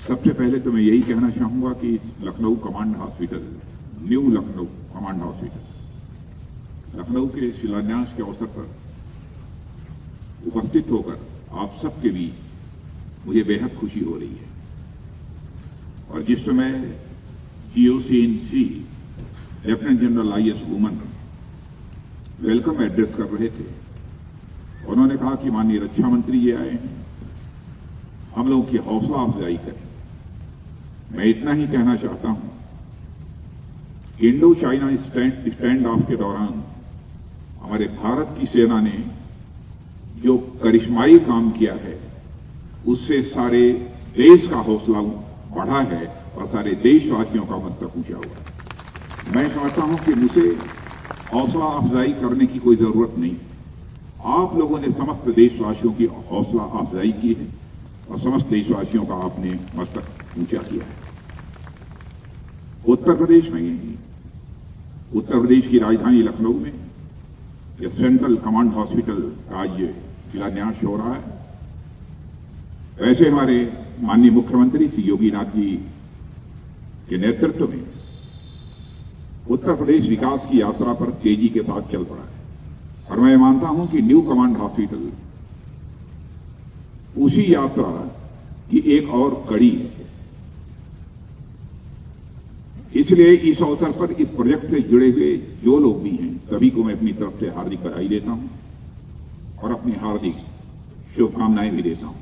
सबसे पहले तो मैं यही कहना चाहूंगा कि Lucknow command hospital, new Lucknow command hospital, Lucknow के शिलान्यास के अवसर पर उपस्थित होकर आप सबके बीच मुझे बेहद खुशी हो रही है। और जिस समय GOC/INC lieutenant general IS woman welcome address कर रहे थे, उन्होंने कहा कि माननीय रक्षा मंत्री जी आए हैं, हम लोगों की हौसला अफजाई करें। मैं इतना ही कहना चाहता हूं कि इंडो चाइना स्टैंड ऑफ के दौरान हमारे भारत की सेना ने जो करिश्माई काम किया है, उससे सारे देश का हौसला बढ़ा है और सारे देशवासियों का मन तक ऊंचा हुआ। मैं समझता हूं कि मुझे हौसला अफजाई करने की कोई जरूरत नहीं। आप लोगों ने समस्त देशवासियों की हौसला अफजाई की है और समस्त देशवासियों का आपने मस्तक ऊंचा किया है। उत्तर प्रदेश में ही, उत्तर प्रदेश की राजधानी लखनऊ में यह सेंट्रल कमांड हॉस्पिटल का आज शिलान्यास हो रहा है। वैसे हमारे माननीय मुख्यमंत्री श्री योगी नाथ जी के नेतृत्व में उत्तर प्रदेश विकास की यात्रा पर तेजी के साथ चल पड़ा है और मैं मानता हूं कि न्यू कमांड हॉस्पिटल उसी यात्रा की एक और कड़ी है। इसलिए इस अवसर पर इस प्रोजेक्ट से जुड़े हुए जो लोग भी हैं, सभी को मैं अपनी तरफ से हार्दिक बधाई देता हूं और अपनी हार्दिक शुभकामनाएं भी देता हूं।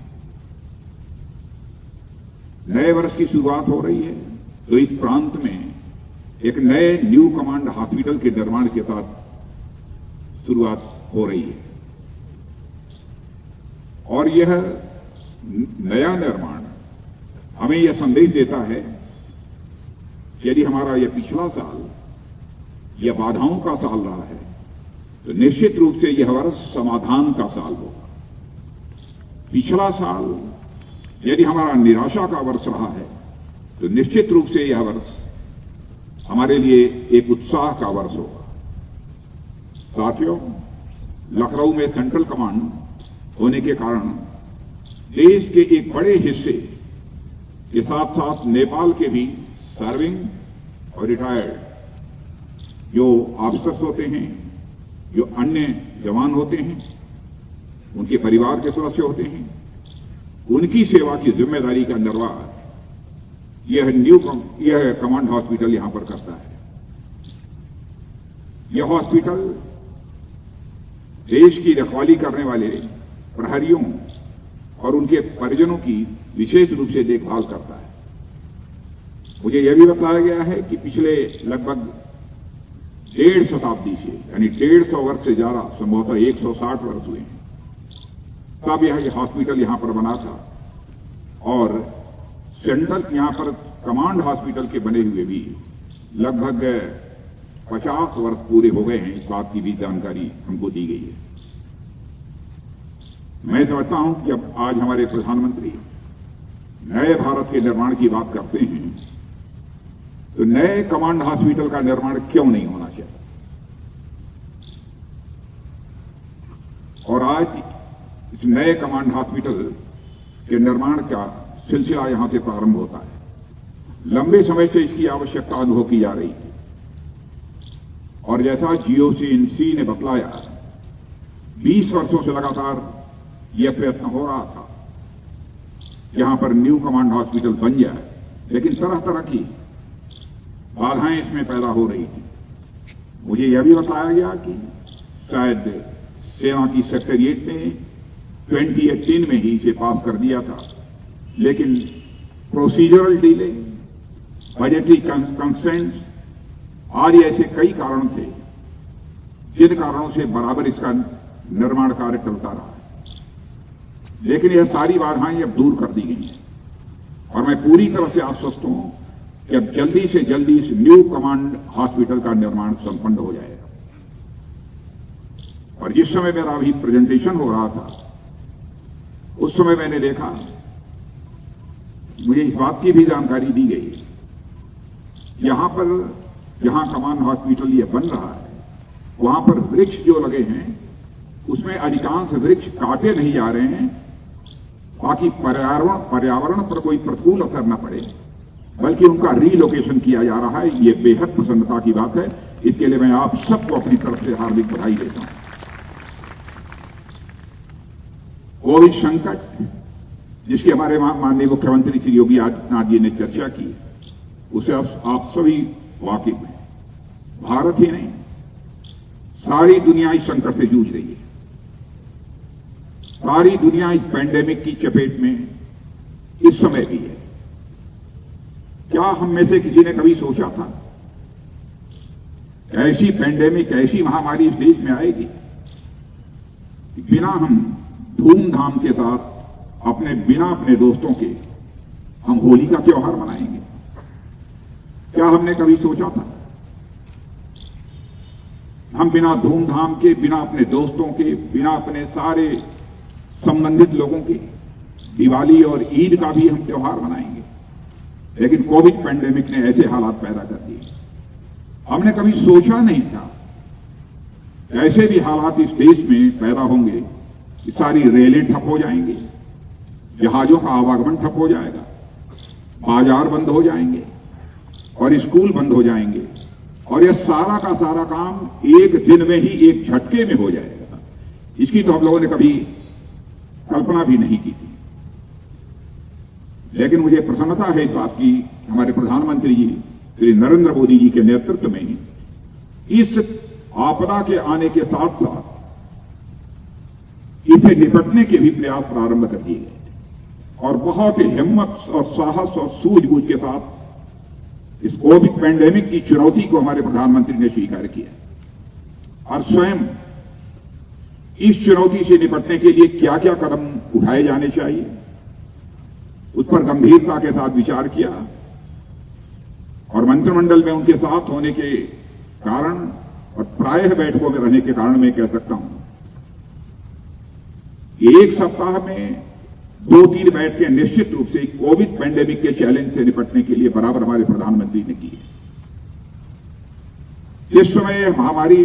नए वर्ष की शुरुआत हो रही है तो इस प्रांत में एक नए न्यू कमांड हॉस्पिटल के निर्माण के साथ शुरुआत हो रही है और यह नया निर्माण हमें यह संदेश देता है कि यदि हमारा यह पिछला साल यह बाधाओं का साल रहा है तो निश्चित रूप से यह वर्ष समाधान का साल होगा। पिछला साल यदि हमारा निराशा का वर्ष रहा है तो निश्चित रूप से यह वर्ष हमारे लिए एक उत्साह का वर्ष होगा। साथियों, लखनऊ में सेंट्रल कमांड होने के कारण देश के एक बड़े हिस्से के साथ साथ नेपाल के भी सर्विंग और रिटायर्ड जो ऑफिसर्स होते हैं, जो अन्य जवान होते हैं, उनके परिवार के सदस्य होते हैं, उनकी सेवा की जिम्मेदारी का निर्वाह यह कमांड हॉस्पिटल यहां पर करता है। यह हॉस्पिटल देश की रखवाली करने वाले प्रहरियों और उनके परिजनों की विशेष रूप से देखभाल करता है। मुझे यह भी बताया गया है कि पिछले लगभग 1.5 शताब्दी से, यानी 150 वर्ष से ज्यादा, संभवतः 160 वर्ष हुए हैं, तब यह हॉस्पिटल यहां पर बना था और सेंट्रल यहां पर कमांड हॉस्पिटल के बने हुए भी लगभग 50 वर्ष पूरे हो गए हैं। इस बात की भी जानकारी हमको दी गई है। मैं समझता हूं कि जब आज हमारे प्रधानमंत्री नए भारत के निर्माण की बात करते हैं तो नए कमांड हॉस्पिटल का निर्माण क्यों नहीं होना चाहिए। और आज इस नए कमांड हॉस्पिटल के निर्माण का सिलसिला यहां से प्रारंभ होता है। लंबे समय से इसकी आवश्यकता अनुभव की जा रही थी और जैसा GOC/INC ने बतलाया, 20 वर्षों से लगातार यह प्रयत्न हो रहा था यहां पर न्यू कमांड हॉस्पिटल बन जाए, लेकिन तरह तरह की बाधाएं इसमें पैदा हो रही थी। मुझे यह भी बताया गया कि शायद सेना की सेक्रेटेरिएट ने 2018 में ही इसे पास कर दिया था, लेकिन प्रोसीजरल डिले, बजटरी कंस्ट्रेंट्स और ऐसे कई कारण थे जिन कारणों से बराबर इसका निर्माण कार्य चलता रहा है। लेकिन यह सारी बाधाएं अब दूर कर दी गई हैं और मैं पूरी तरह से आश्वस्त हूं कि अब जल्दी से जल्दी इस न्यू कमांड हॉस्पिटल का निर्माण संपन्न हो जाएगा। और जिस समय मेरा अभी प्रेजेंटेशन हो रहा था उस समय मैंने देखा, मुझे इस बात की भी जानकारी दी गई, यहां पर जहां कमांड हॉस्पिटल ये बन रहा है वहां पर वृक्ष जो लगे हैं उसमें अधिकांश वृक्ष काटे नहीं जा रहे हैं ताकि पर्यावरण पर कोई प्रतिकूल असर न पड़े, बल्कि उनका रीलोकेशन किया जा रहा है। ये बेहद प्रसन्नता की बात है। इसके लिए मैं आप सबको अपनी तरफ से हार्दिक बधाई देता हूं। कोविड संकट, जिसके हमारे माननीय मुख्यमंत्री श्री योगी आदित्यनाथ जी ने चर्चा की, उसे आप सभी वाकिफ हैं। भारत ही नहीं, सारी दुनिया इस संकट से जूझ रही है। सारी दुनिया इस पैंडेमिक की चपेट में इस समय भी है। क्या हम में से किसी ने कभी सोचा था ऐसी पैंडेमिक, ऐसी महामारी इस देश में आएगी कि बिना हम धूमधाम के साथ बिना अपने दोस्तों के हम होली का त्योहार मनाएंगे? क्या हमने कभी सोचा था हम बिना धूमधाम के, बिना अपने दोस्तों के, बिना अपने सारे संबंधित लोगों के दिवाली और ईद का भी हम त्योहार मनाएंगे? लेकिन कोविड पैंडेमिक ने ऐसे हालात पैदा कर दिए। हमने कभी सोचा नहीं था ऐसे भी हालात इस देश में पैदा होंगे कि सारी रेलें ठप हो जाएंगी, जहाजों का आवागमन ठप हो जाएगा, बाजार बंद हो जाएंगे और स्कूल बंद हो जाएंगे, और यह सारा का सारा काम एक दिन में ही, एक झटके में हो जाएगा। इसकी तो हम लोगों ने कभी कल्पना भी नहीं की थी। लेकिन मुझे प्रसन्नता है इस बात की, हमारे प्रधानमंत्री जी श्री नरेंद्र मोदी जी के नेतृत्व में इस आपदा के आने के साथ साथ इसे निपटने के भी प्रयास प्रारंभ कर दिए गए और बहुत ही हिम्मत और साहस और सूझबूझ के साथ इस कोविड पैंडेमिक की चुनौती को हमारे प्रधानमंत्री ने स्वीकार किया और स्वयं इस चुनौती से निपटने के लिए क्या क्या कदम उठाए जाने चाहिए उस पर गंभीरता के साथ विचार किया और मंत्रिमंडल में उनके साथ होने के कारण और प्रायः बैठकों में रहने के कारण मैं कह सकता हूं एक सप्ताह में 2-3 बैठकें निश्चित रूप से कोविड पैंडेमिक के चैलेंज से निपटने के लिए बराबर हमारे प्रधानमंत्री ने की है। जिस समय महामारी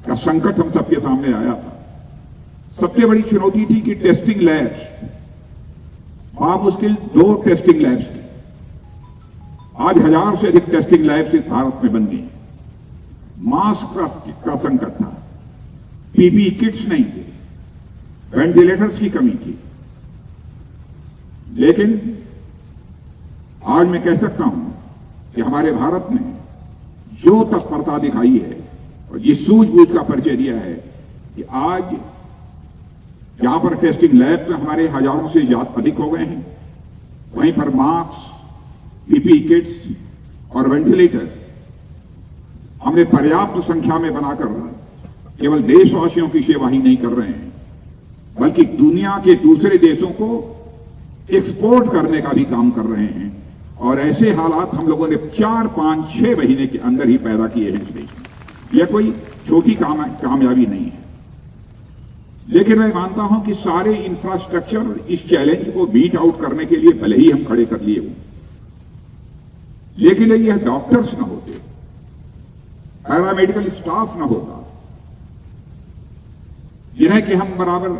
का संकट हम सबके सामने आया था, सबसे बड़ी चुनौती थी कि टेस्टिंग लैब्स, मुश्किल 2 टेस्टिंग लैब्स थे। आज 1000 से अधिक टेस्टिंग लैब्स इस भारत में बन गई। मास्क का संकट था, पीपीई किट्स नहीं थे, वेंटिलेटर्स की कमी थी। लेकिन आज मैं कह सकता हूं कि हमारे भारत ने जो तत्परता दिखाई है और जिस सूझबूझ का परिचय दिया है कि आज जहां पर टेस्टिंग लैब में हमारे हजारों से ज्यादा अधिक हो गए हैं, वहीं पर मास्क, पीपीई किट्स और वेंटिलेटर हमने पर्याप्त संख्या में बनाकर केवल देशवासियों की सेवा ही नहीं कर रहे हैं, बल्कि दुनिया के दूसरे देशों को एक्सपोर्ट करने का भी काम कर रहे हैं। और ऐसे हालात हम लोगों ने 4, 5, 6 महीने के अंदर ही पैदा किए हैं इस देश में। यह कोई छोटी कामयाबी नहीं है। लेकिन मैं मानता हूं कि सारे इंफ्रास्ट्रक्चर इस चैलेंज को बीट आउट करने के लिए भले ही हम खड़े कर लिए हों, लेकिन यह डॉक्टर्स न होते, पैरामेडिकल स्टाफ न होता, जिन्हें कि हम बराबर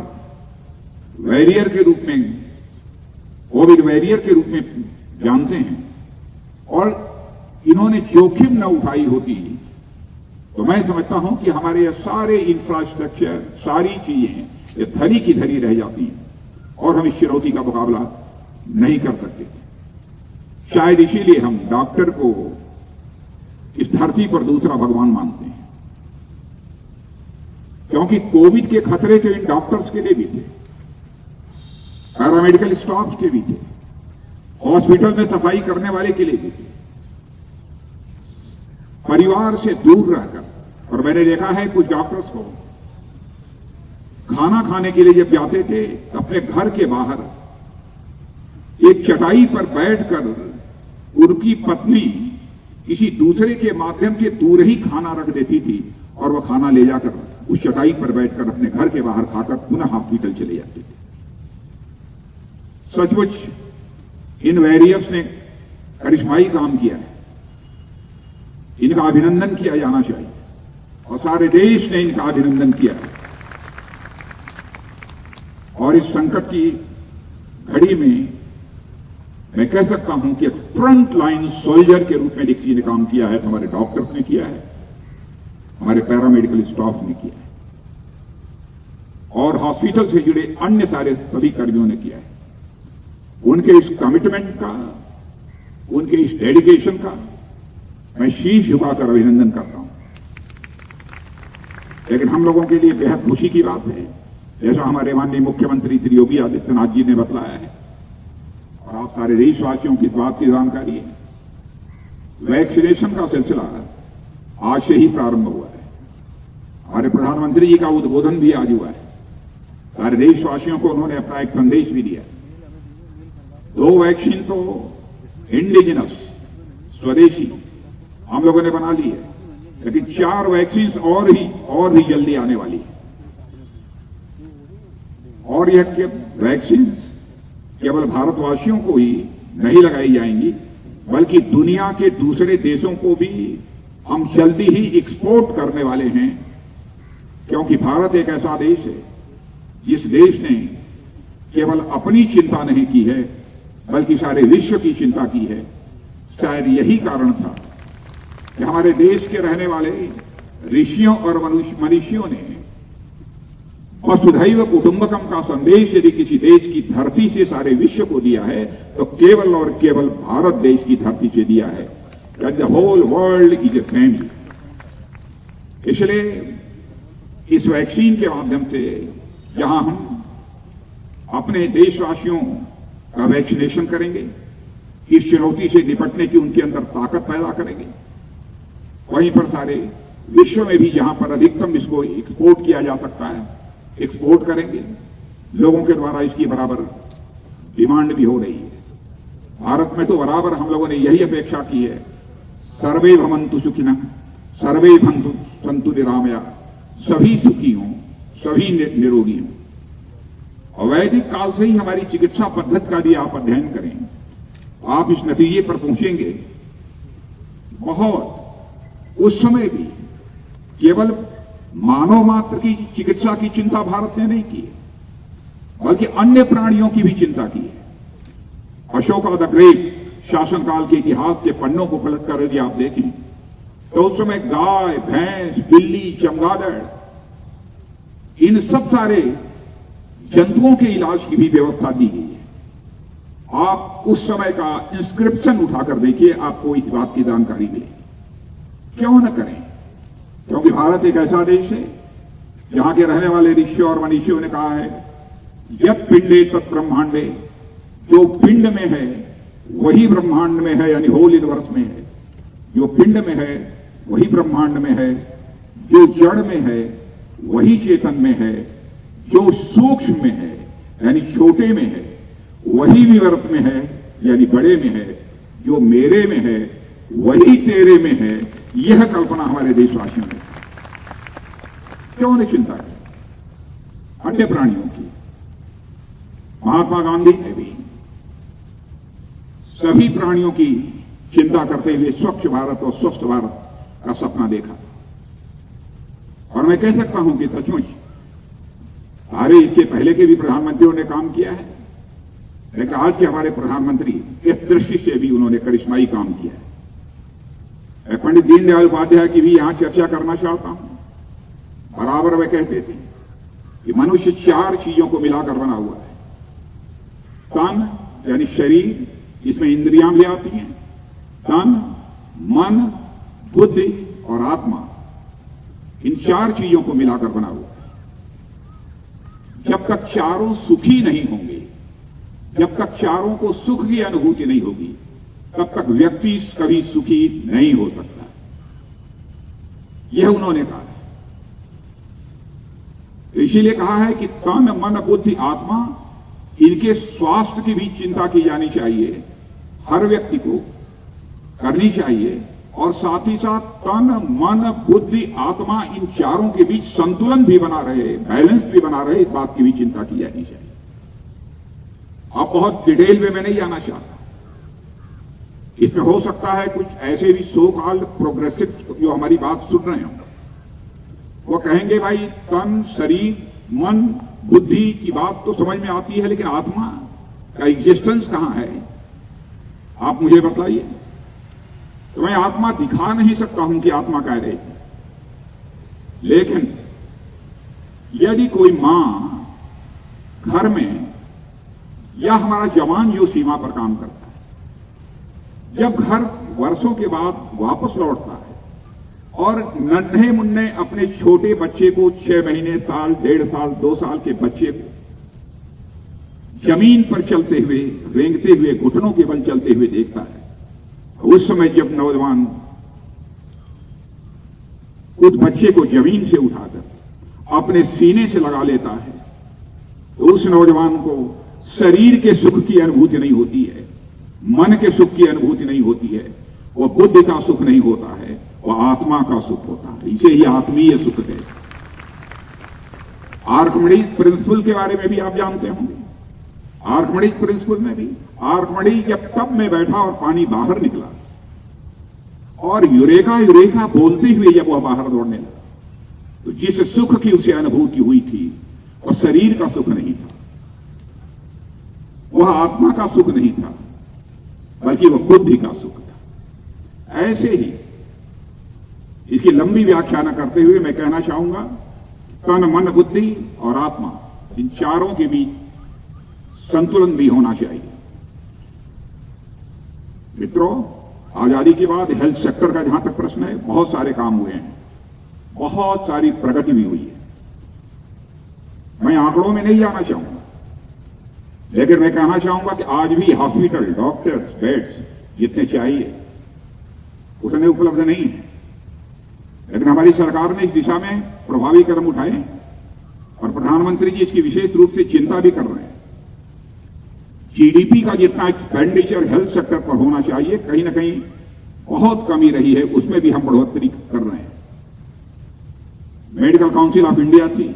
वॉरियर के रूप में, कोविड वॉरियर के रूप में जानते हैं, और इन्होंने जोखिम न उठाई होती, तो मैं समझता हूं कि हमारे सारे इंफ्रास्ट्रक्चर, सारी चीजें ये धरी की धरी रह जाती हैं और हम इस चुनौती का मुकाबला नहीं कर सकते। शायद इसीलिए हम डॉक्टर को इस धरती पर दूसरा भगवान मानते हैं, क्योंकि कोविड के खतरे तो इन डॉक्टर्स के लिए भी थे, पैरामेडिकल स्टाफ के भी थे, हॉस्पिटल में सफाई करने वाले के लिए भी थे, परिवार से दूर रहकर। और मैंने देखा है कुछ डॉक्टर्स को खाना खाने के लिए जब जाते थे तो अपने घर के बाहर एक चटाई पर बैठकर उनकी पत्नी किसी दूसरे के माध्यम से दूर ही खाना रख देती थी और वह खाना ले जाकर उस चटाई पर बैठकर अपने घर के बाहर खाकर पुनः हॉस्पिटल चले जाते थे। सचमुच इन वॉरियर्स ने करिश्माई काम किया है, इनका अभिनंदन किया जाना चाहिए और सारे देश ने इनका अभिनंदन किया है। और इस संकट की घड़ी में मैं कह सकता हूं कि फ्रंट लाइन सोल्जर के रूप में किसी ने काम किया है तो हमारे डॉक्टर्स ने किया है, हमारे पैरामेडिकल स्टाफ ने किया है और हॉस्पिटल से जुड़े अन्य सारे सभी कर्मियों ने किया है। उनके इस कमिटमेंट का, उनके इस डेडिकेशन का मैं शीश झुकाकर अभिनंदन करता हूं। लेकिन हम लोगों के लिए बेहद खुशी की बात है, जैसा हमारे माननीय मुख्यमंत्री श्री योगी आदित्यनाथ जी ने बतलाया है और आप सारे देशवासियों की इस बात की जानकारी है, वैक्सीनेशन का सिलसिला आज से ही प्रारंभ हुआ है। हमारे प्रधानमंत्री जी का उद्बोधन भी आज हुआ है। सारे देशवासियों को उन्होंने अपना एक संदेश भी दिया। 2 वैक्सीन तो इंडिजिनस स्वदेशी हम लोगों ने बना ली है, लेकिन 4 वैक्सीन और भी जल्दी आने वाली है। और यह वैक्सीन केवल भारतवासियों को ही नहीं लगाई जाएंगी, बल्कि दुनिया के दूसरे देशों को भी हम जल्दी ही एक्सपोर्ट करने वाले हैं, क्योंकि भारत एक ऐसा देश है जिस देश ने केवल अपनी चिंता नहीं की है, बल्कि सारे विश्व की चिंता की है। शायद यही कारण था कि हमारे देश के रहने वाले ऋषियों और मनुष्यों ने वसुधैव कुटुंबकम का संदेश यदि किसी देश की धरती से सारे विश्व को दिया है तो केवल और केवल भारत देश की धरती से दिया है। The whole world is a family. इसलिए इस वैक्सीन के माध्यम से जहां हम अपने देशवासियों का वैक्सीनेशन करेंगे, इस चुनौती से निपटने की उनके अंदर ताकत पैदा करेंगे, वहीं पर सारे विश्व में भी जहां पर अधिकतम इसको एक्सपोर्ट किया जा सकता है एक्सपोर्ट करेंगे। लोगों के द्वारा इसकी बराबर डिमांड भी हो रही है। भारत में तो बराबर हम लोगों ने यही अपेक्षा की है, सर्वे भवन्तु सुखिनः सर्वे भवन्तु सन्तु निरामया, सभी सुखी हों, सभी निरोगी हों। वैदिक काल से ही हमारी चिकित्सा पद्धति का भी आप अध्ययन करें, आप इस नतीजे पर पहुंचेंगे। बहुत उस समय भी केवल मानव मात्र की चिकित्सा की चिंता भारत ने नहीं की, बल्कि अन्य प्राणियों की भी चिंता की है। अशोक द ग्रेट शासनकाल के इतिहास के पन्नों को पलटकर यदि आप देखें तो उस समय गाय, भैंस, बिल्ली, चमगादड़, इन सब सारे जंतुओं के इलाज की भी व्यवस्था दी गई है। आप उस समय का इंस्क्रिप्शन उठाकर देखिए, आपको इस बात की जानकारी मिले। क्यों न करें? क्योंकि भारत एक ऐसा देश है जहां के रहने वाले ऋषियों और मनीषियों ने कहा है, यत् पिंडे तत् ब्रह्मांडे, जो पिंड में है वही ब्रह्मांड में है, यानी होल यूनिवर्स में है। जो पिंड में है वही ब्रह्मांड में है, जो जड़ में है वही चेतन में है, जो सूक्ष्म में है यानी छोटे में है वही विवर्त में है यानी बड़े में है, जो मेरे में है वही तेरे में है। यह कल्पना हमारे देशवासियों ने क्यों नहीं चिंता की अन्य प्राणियों की? महात्मा गांधी ने भी सभी प्राणियों की चिंता करते हुए स्वच्छ भारत और स्वस्थ भारत का सपना देखा। और मैं कह सकता हूं कि सचमुच सारे इसके पहले के भी प्रधानमंत्रियों ने काम किया है, लेकिन आज के हमारे प्रधानमंत्री इस दृष्टि से भी उन्होंने करिश्माई काम किया है। मैं पंडित दीनदयाल उपाध्याय की भी यहां चर्चा करना चाहता हूं। बराबर वे कहते थे कि मनुष्य 4 चीजों को मिलाकर बना हुआ है। तन यानी शरीर, इसमें इंद्रियां भी आती हैं, तन, मन, बुद्धि और आत्मा, इन 4 चीजों को मिलाकर बना हुआ है। जब तक चारों सुखी नहीं होंगे, जब तक चारों को सुख की अनुभूति नहीं होगी, तब तक व्यक्ति कभी सुखी नहीं हो सकता। यह उन्होंने कहा है। इसीलिए कहा है कि तन, मन, बुद्धि, आत्मा, इनके स्वास्थ्य की भी चिंता की जानी चाहिए, हर व्यक्ति को करनी चाहिए। और साथ ही साथ तन, मन, बुद्धि, आत्मा, इन चारों के बीच संतुलन भी बना रहे, बैलेंस भी बना रहे, इस बात की भी चिंता की जानी चाहिए। अब बहुत डिटेल में मैं नहीं जाना चाहता। इसमें हो सकता है कुछ ऐसे भी सो कॉल्ड प्रोग्रेसिव जो हमारी बात सुन रहे हो, वो कहेंगे भाई तन, शरीर, मन, बुद्धि की बात तो समझ में आती है, लेकिन आत्मा, का एग्जिस्टेंस कहां है, आप मुझे बताइए। तो मैं आत्मा दिखा नहीं सकता हूं कि आत्मा कह रही है, लेकिन यदि कोई मां घर में या हमारा जवान जो सीमा पर काम करता है, जब घर वर्षों के बाद वापस लौटता है और नन्हे मुन्ने अपने छोटे बच्चे को 6 महीने, साल, 1.5 साल, 2 साल के बच्चे को जमीन पर चलते हुए, रेंगते हुए, घुटनों के बल चलते हुए देखता है, उस समय जब नौजवान उस बच्चे को जमीन से उठाकर अपने सीने से लगा लेता है, तो उस नौजवान को शरीर के सुख की अनुभूति नहीं होती है, मन के सुख की अनुभूति नहीं होती है, वह बुद्धि का सुख नहीं होता है, वह आत्मा का सुख होता है। इसे ही आत्मीय सुख है। आर्किमिडीज प्रिंसिपल के बारे में भी आप जानते होंगे। आर्किमिडीज प्रिंसिपल में भी आर्किमिडीज जब टब में बैठा और पानी बाहर निकला और यूरेका यूरेका बोलते हुए जब वह बाहर दौड़ने लगा, तो जिस सुख की उसे अनुभूति हुई थी वह शरीर का सुख नहीं था, वह आत्मा का सुख नहीं था, बल्कि वह बुद्धि का सुख था। ऐसे ही इसकी लंबी व्याख्या न करते हुए मैं कहना चाहूंगा, तन, मन, बुद्धि और आत्मा, इन चारों के बीच संतुलन भी होना चाहिए। मित्रों, आजादी के बाद हेल्थ सेक्टर का जहां तक प्रश्न है, बहुत सारे काम हुए हैं, बहुत सारी प्रगति भी हुई है। मैं आंकड़ों में नहीं जाना चाहूंगा, लेकिन मैं कहना चाहूंगा कि आज भी हॉस्पिटल, डॉक्टर्स, बेड्स जितने चाहिए उतने उपलब्ध नहीं है, लेकिन हमारी सरकार ने इस दिशा में प्रभावी कदम उठाए और प्रधानमंत्री जी इसकी विशेष रूप से चिंता भी कर रहे हैं। जीडीपी का जितना एक्सपेंडिचर हेल्थ सेक्टर पर होना चाहिए, कहीं ना कहीं बहुत कमी रही है, उसमें भी हम बढ़ोतरी कर रहे हैं। मेडिकल काउंसिल ऑफ इंडिया थी,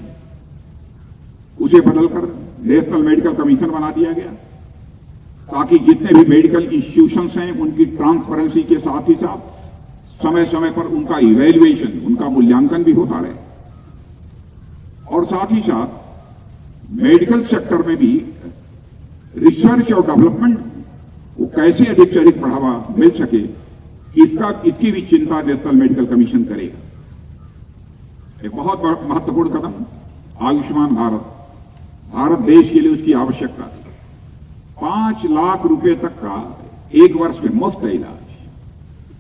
उसे बदलकर नेशनल मेडिकल कमीशन बना दिया गया, ताकि जितने भी मेडिकल इंस्टीट्यूशंस हैं उनकी ट्रांसपेरेंसी के साथ ही साथ समय समय पर उनका इवैल्यूएशन, उनका मूल्यांकन भी होता रहे, और साथ ही साथ मेडिकल सेक्टर में भी रिसर्च और डेवलपमेंट को कैसे अधिक से अधिक बढ़ावा मिल सके, इसकी भी चिंता नेशनल मेडिकल कमीशन करेगा। एक बहुत महत्वपूर्ण कदम आयुष्मान भारत, भारत देश के लिए उसकी आवश्यकता थी। 5 लाख रुपए तक का एक वर्ष में मुफ्त इलाज,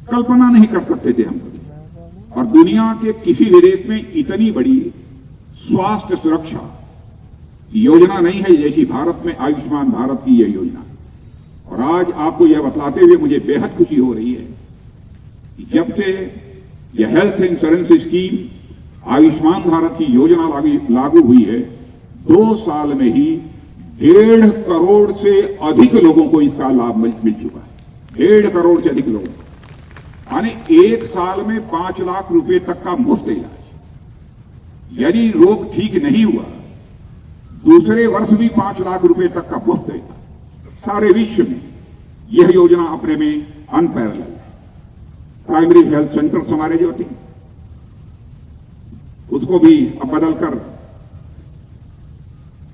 कल्पना नहीं कर सकते थे हम कभी, और दुनिया के किसी भी देश में इतनी बड़ी स्वास्थ्य सुरक्षा योजना नहीं है जैसी भारत में आयुष्मान भारत की यह योजना। और आज आपको यह बतलाते हुए मुझे बेहद खुशी हो रही है कि जब से यह health insurance scheme, Ayushman Bharat की योजना लागू हुई है, 2 साल में ही 1.5 करोड़ से अधिक लोगों को इसका लाभ मिल चुका है। 1.5 करोड़ से अधिक लोगों को, यानी 1 साल में 5 लाख रुपए तक का मुफ्त इलाज। यदि रोग ठीक नहीं हुआ, दूसरे वर्ष भी 5 लाख रुपए तक का मुफ्त इलाज। सारे विश्व में यह योजना अपने में अनपैरेलल है। प्राइमरी हेल्थ सेंटर्स हमारे जो थे, उसको भी अब बदलकर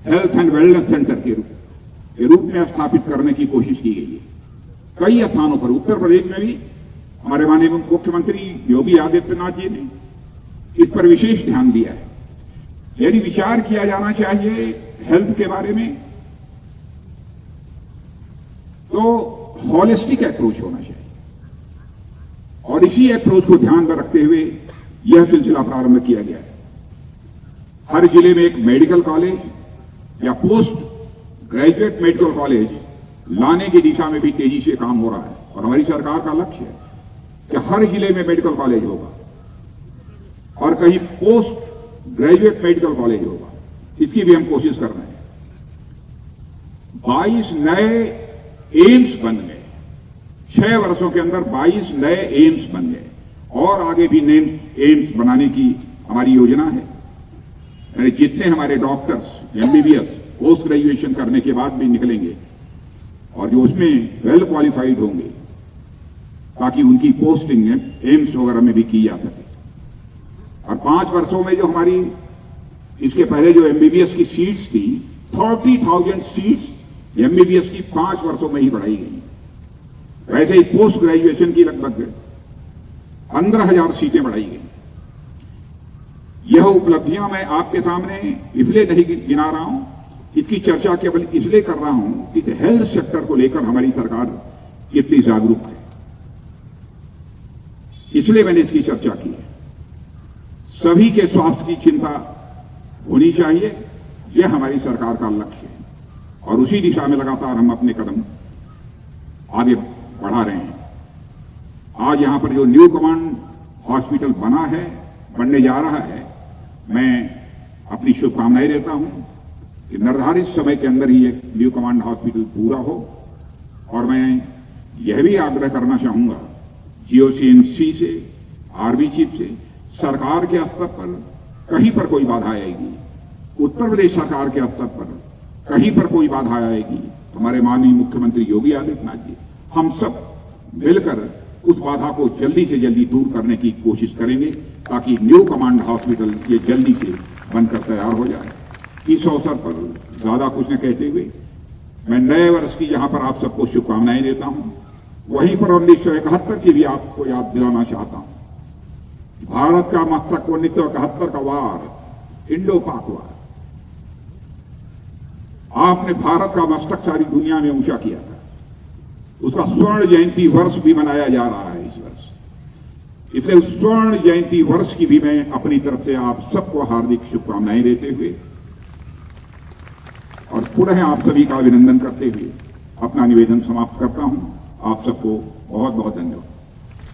हेल्थ एंड वेलनेस सेंटर के रूप में स्थापित करने की कोशिश की गई है। कई स्थानों पर, उत्तर प्रदेश में भी हमारे माननीय मुख्यमंत्री योगी आदित्यनाथ जी ने इस पर विशेष ध्यान दिया है। यदि विचार किया जाना चाहिए हेल्थ के बारे में, तो हॉलिस्टिक अप्रोच होना चाहिए, और इसी अप्रोच को ध्यान में रखते हुए यह सिलसिला प्रारंभ किया गया है। हर जिले में एक मेडिकल कॉलेज या पोस्ट ग्रेजुएट मेडिकल कॉलेज लाने की दिशा में भी तेजी से काम हो रहा है, और हमारी सरकार का लक्ष्य है कि हर जिले में मेडिकल कॉलेज होगा और कहीं पोस्ट ग्रेजुएट मेडिकल कॉलेज होगा। इसकी भी हम कोशिश कर रहे हैं। 22 नए एम्स बन गए, 6 वर्षों के अंदर 22 नए एम्स बन गए, और आगे भी नए एम्स बनाने की हमारी योजना है। यानी जितने हमारे डॉक्टर्स एमबीबीएस पोस्ट ग्रेजुएशन करने के बाद भी निकलेंगे और जो उसमें वेल क्वालिफाइड होंगे, ताकि उनकी पोस्टिंग एम्स वगैरह में भी की जा सके। और 5 वर्षों में जो हमारी इसके पहले जो एमबीबीएस की सीट्स थी, 30,000 सीट्स एमबीबीएस की 5 वर्षों में ही बढ़ाई गई। वैसे ही पोस्ट ग्रेजुएशन की लगभग 15,000 सीटें बढ़ाई गई। यह उपलब्धियां मैं आपके सामने इसलिए नहीं गिना रहा हूं, इसकी चर्चा केवल इसलिए कर रहा हूं कि हेल्थ सेक्टर को लेकर हमारी सरकार कितनी जागरूक है, इसलिए मैंने इसकी चर्चा की है। सभी के स्वास्थ्य की चिंता होनी चाहिए, यह हमारी सरकार का लक्ष्य है और उसी दिशा में लगातार हम अपने कदम आगे बढ़ा रहे हैं। आज यहां पर जो न्यू कमांड हॉस्पिटल बना है, बनने जा रहा है, मैं अपनी शुभकामनाएं देता हूं कि निर्धारित समय के अंदर ही एक न्यू कमांड हॉस्पिटल पूरा हो। और मैं यह भी आग्रह करना चाहूंगा जीओसीएमसी से, आरबी चीफ से, सरकार के स्तर पर कहीं पर कोई बाधा आएगी, उत्तर प्रदेश सरकार के स्तर पर कहीं पर कोई बाधा आएगी, हमारे माननीय मुख्यमंत्री योगी आदित्यनाथ जी, हम सब मिलकर उस बाधा को जल्दी से जल्दी दूर करने की कोशिश करेंगे ताकि न्यू कमांड हॉस्पिटल ये जल्दी से बनकर तैयार हो जाए। इस अवसर पर ज्यादा कुछ न कहते हुए मैं नए वर्ष की यहां पर आप सबको शुभकामनाएं देता हूं। वहीं पर 1971 की भी आपको याद दिलाना चाहता हूं। भारत का मस्तक 1971 का वार, इंडो पाक वार, आपने भारत का मस्तक सारी दुनिया में ऊंचा किया था। उसका स्वर्ण जयंती वर्ष भी मनाया जा रहा है इस वर्ष, इसलिए उस स्वर्ण जयंती वर्ष की भी मैं अपनी तरफ से आप सबको हार्दिक शुभकामनाएं देते हुए और पुनः आप सभी का अभिनंदन करते हुए अपना निवेदन समाप्त करता हूं। आप सबको बहुत बहुत धन्यवाद।